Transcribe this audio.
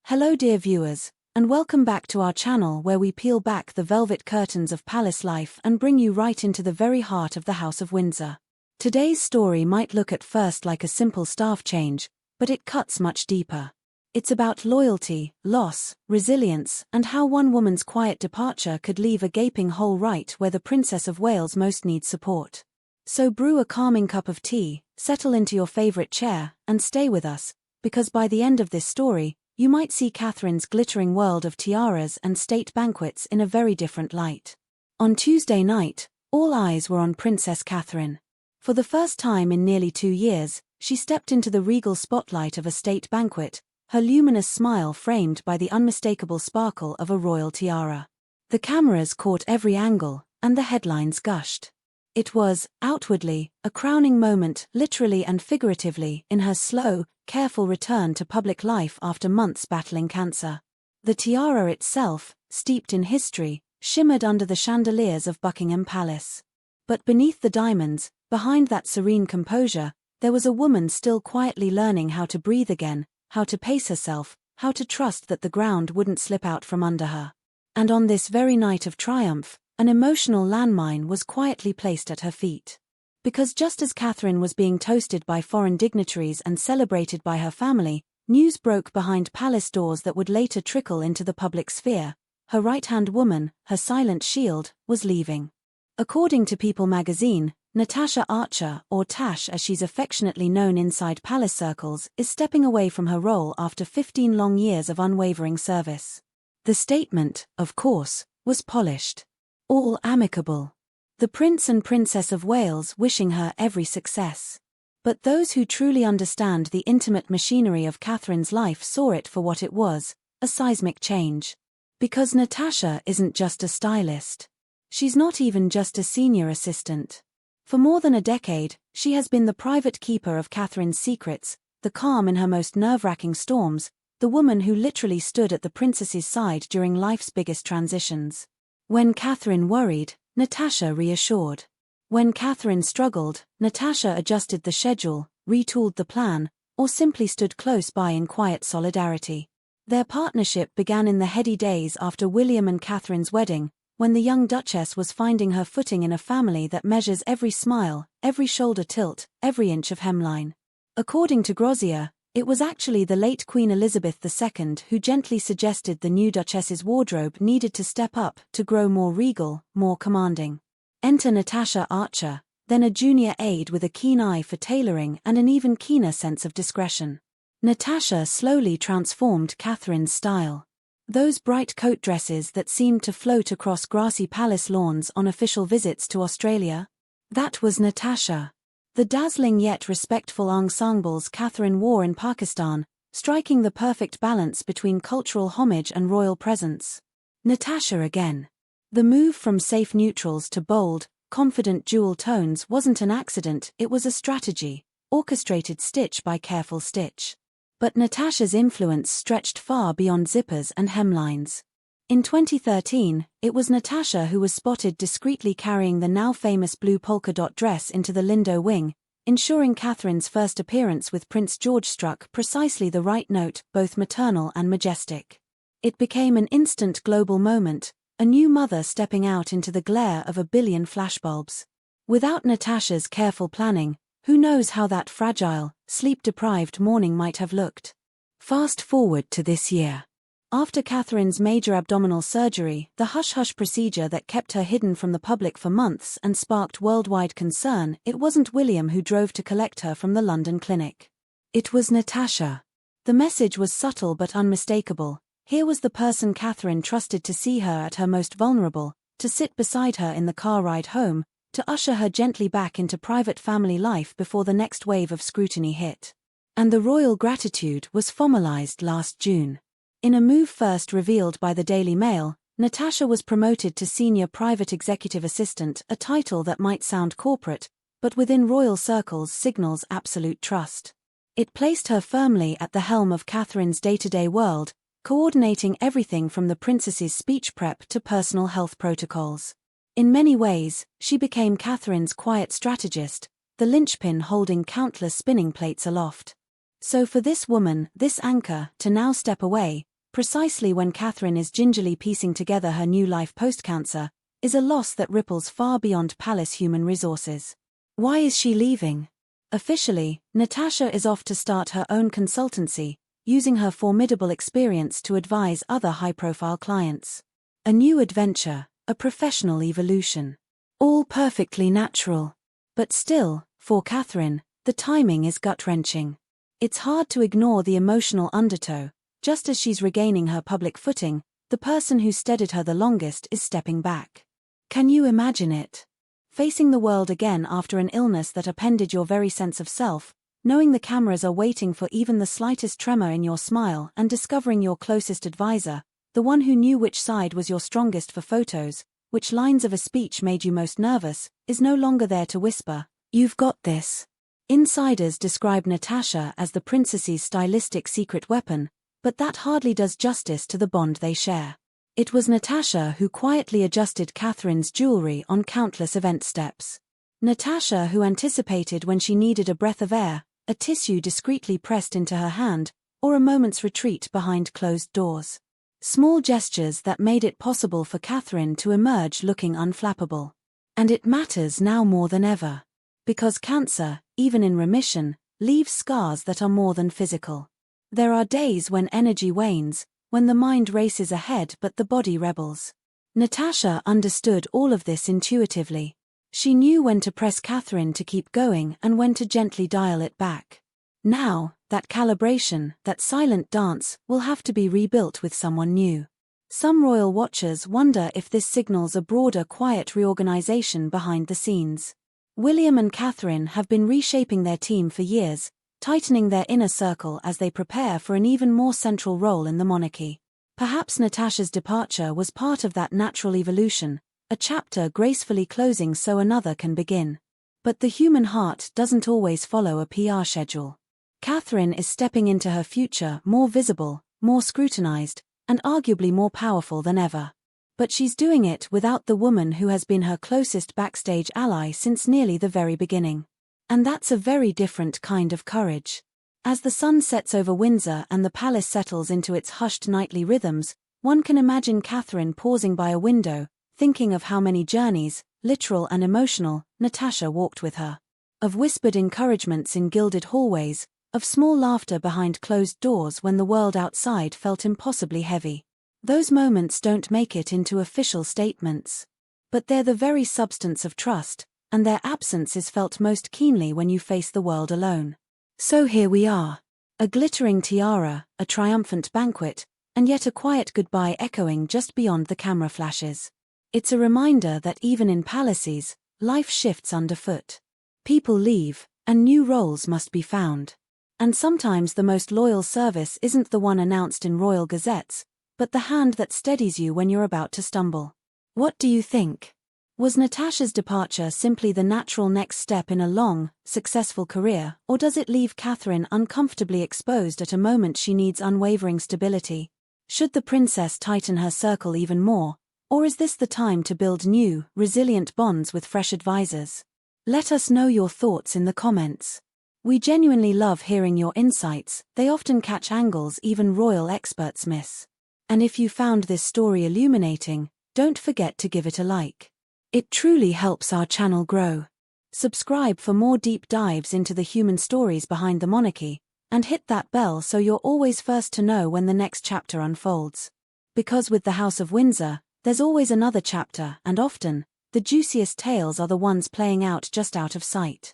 Hello dear viewers, and welcome back to our channel where we peel back the velvet curtains of palace life and bring you right into the very heart of the House of Windsor. Today's story might look at first like a simple staff change, but it cuts much deeper. It's about loyalty, loss, resilience, and how one woman's quiet departure could leave a gaping hole right where the Princess of Wales most needs support. So brew a calming cup of tea, settle into your favorite chair, and stay with us, because by the end of this story, you might see Catherine's glittering world of tiaras and state banquets in a very different light. On Tuesday night, all eyes were on Princess Catherine. For the first time in nearly 2 years, she stepped into the regal spotlight of a state banquet, her luminous smile framed by the unmistakable sparkle of a royal tiara. The cameras caught every angle, and the headlines gushed. It was, outwardly, a crowning moment, literally and figuratively, in her slow, careful return to public life after months battling cancer. The tiara itself, steeped in history, shimmered under the chandeliers of Buckingham Palace. But beneath the diamonds, behind that serene composure, there was a woman still quietly learning how to breathe again, how to pace herself, how to trust that the ground wouldn't slip out from under her. And on this very night of triumph, an emotional landmine was quietly placed at her feet. Because just as Catherine was being toasted by foreign dignitaries and celebrated by her family, news broke behind palace doors that would later trickle into the public sphere. Her right-hand woman, her silent shield, was leaving. According to People magazine, Natasha Archer, or Tash as she's affectionately known inside palace circles, is stepping away from her role after 15 long years of unwavering service. The statement, of course, was polished. All amicable. The Prince and Princess of Wales wishing her every success. But those who truly understand the intimate machinery of Catherine's life saw it for what it was, a seismic change. Because Natasha isn't just a stylist. She's not even just a senior assistant. For more than a decade, she has been the private keeper of Catherine's secrets, the calm in her most nerve-wracking storms, the woman who literally stood at the princess's side during life's biggest transitions. When Catherine worried, Natasha reassured. When Catherine struggled, Natasha adjusted the schedule, retooled the plan, or simply stood close by in quiet solidarity. Their partnership began in the heady days after William and Catherine's wedding, when the young Duchess was finding her footing in a family that measures every smile, every shoulder tilt, every inch of hemline. According to Grozier, it was actually the late Queen Elizabeth II who gently suggested the new Duchess's wardrobe needed to step up to grow more regal, more commanding. Enter Natasha Archer, then a junior aide with a keen eye for tailoring and an even keener sense of discretion. Natasha slowly transformed Catherine's style. Those bright coat dresses that seemed to float across grassy palace lawns on official visits to Australia? That was Natasha. The dazzling yet respectful ensembles Catherine wore in Pakistan, striking the perfect balance between cultural homage and royal presence. Natasha again. The move from safe neutrals to bold, confident jewel tones wasn't an accident, it was a strategy, orchestrated stitch by careful stitch. But Natasha's influence stretched far beyond zippers and hemlines. In 2013, it was Natasha who was spotted discreetly carrying the now famous blue polka dot dress into the Lindo wing, ensuring Catherine's first appearance with Prince George struck precisely the right note, both maternal and majestic. It became an instant global moment, a new mother stepping out into the glare of a billion flashbulbs. Without Natasha's careful planning, who knows how that fragile, sleep-deprived morning might have looked. Fast forward to this year. After Catherine's major abdominal surgery, the hush-hush procedure that kept her hidden from the public for months and sparked worldwide concern, it wasn't William who drove to collect her from the London clinic. It was Natasha. The message was subtle but unmistakable. Here was the person Catherine trusted to see her at her most vulnerable, to sit beside her in the car ride home, to usher her gently back into private family life before the next wave of scrutiny hit. And the royal gratitude was formalized last June. In a move first revealed by the Daily Mail, Natasha was promoted to Senior Private Executive Assistant, a title that might sound corporate, but within royal circles signals absolute trust. It placed her firmly at the helm of Catherine's day-to-day world, coordinating everything from the princess's speech prep to personal health protocols. In many ways, she became Catherine's quiet strategist, the linchpin holding countless spinning plates aloft. So for this woman, this anchor, to now step away, precisely when Catherine is gingerly piecing together her new life post-cancer, is a loss that ripples far beyond palace human resources. Why is she leaving? Officially, Natasha is off to start her own consultancy, using her formidable experience to advise other high-profile clients. A new adventure, a professional evolution. All perfectly natural. But still, for Catherine, the timing is gut-wrenching. It's hard to ignore the emotional undertow. Just as she's regaining her public footing, the person who steadied her the longest is stepping back. Can you imagine it? Facing the world again after an illness that upended your very sense of self, knowing the cameras are waiting for even the slightest tremor in your smile, and discovering your closest advisor, the one who knew which side was your strongest for photos, which lines of a speech made you most nervous, is no longer there to whisper, "You've got this." Insiders describe Natasha as the princess's stylistic secret weapon, but that hardly does justice to the bond they share. It was Natasha who quietly adjusted Catherine's jewelry on countless event steps. Natasha who anticipated when she needed a breath of air, a tissue discreetly pressed into her hand, or a moment's retreat behind closed doors. Small gestures that made it possible for Catherine to emerge looking unflappable. And it matters now more than ever. Because cancer, even in remission, leaves scars that are more than physical. There are days when energy wanes, when the mind races ahead but the body rebels. Natasha understood all of this intuitively. She knew when to press Catherine to keep going and when to gently dial it back. Now, that calibration, that silent dance, will have to be rebuilt with someone new. Some royal watchers wonder if this signals a broader quiet reorganization behind the scenes. William and Catherine have been reshaping their team for years, tightening their inner circle as they prepare for an even more central role in the monarchy. Perhaps Natasha's departure was part of that natural evolution, a chapter gracefully closing so another can begin. But the human heart doesn't always follow a PR schedule. Catherine is stepping into her future more visible, more scrutinized, and arguably more powerful than ever. But she's doing it without the woman who has been her closest backstage ally since nearly the very beginning. And that's a very different kind of courage. As the sun sets over Windsor and the palace settles into its hushed nightly rhythms, one can imagine Catherine pausing by a window, thinking of how many journeys, literal and emotional, Natasha walked with her. Of whispered encouragements in gilded hallways, of small laughter behind closed doors when the world outside felt impossibly heavy. Those moments don't make it into official statements. But they're the very substance of trust, and their absence is felt most keenly when you face the world alone. So here we are. A glittering tiara, a triumphant banquet, and yet a quiet goodbye echoing just beyond the camera flashes. It's a reminder that even in palaces, life shifts underfoot. People leave, and new roles must be found. And sometimes the most loyal service isn't the one announced in royal gazettes, but the hand that steadies you when you're about to stumble. What do you think? Was Natasha's departure simply the natural next step in a long, successful career, or does it leave Catherine uncomfortably exposed at a moment she needs unwavering stability? Should the princess tighten her circle even more, or is this the time to build new, resilient bonds with fresh advisors? Let us know your thoughts in the comments. We genuinely love hearing your insights, they often catch angles even royal experts miss. And if you found this story illuminating, don't forget to give it a like. It truly helps our channel grow. Subscribe for more deep dives into the human stories behind the monarchy, and hit that bell so you're always first to know when the next chapter unfolds. Because with the House of Windsor, there's always another chapter, and often, the juiciest tales are the ones playing out just out of sight.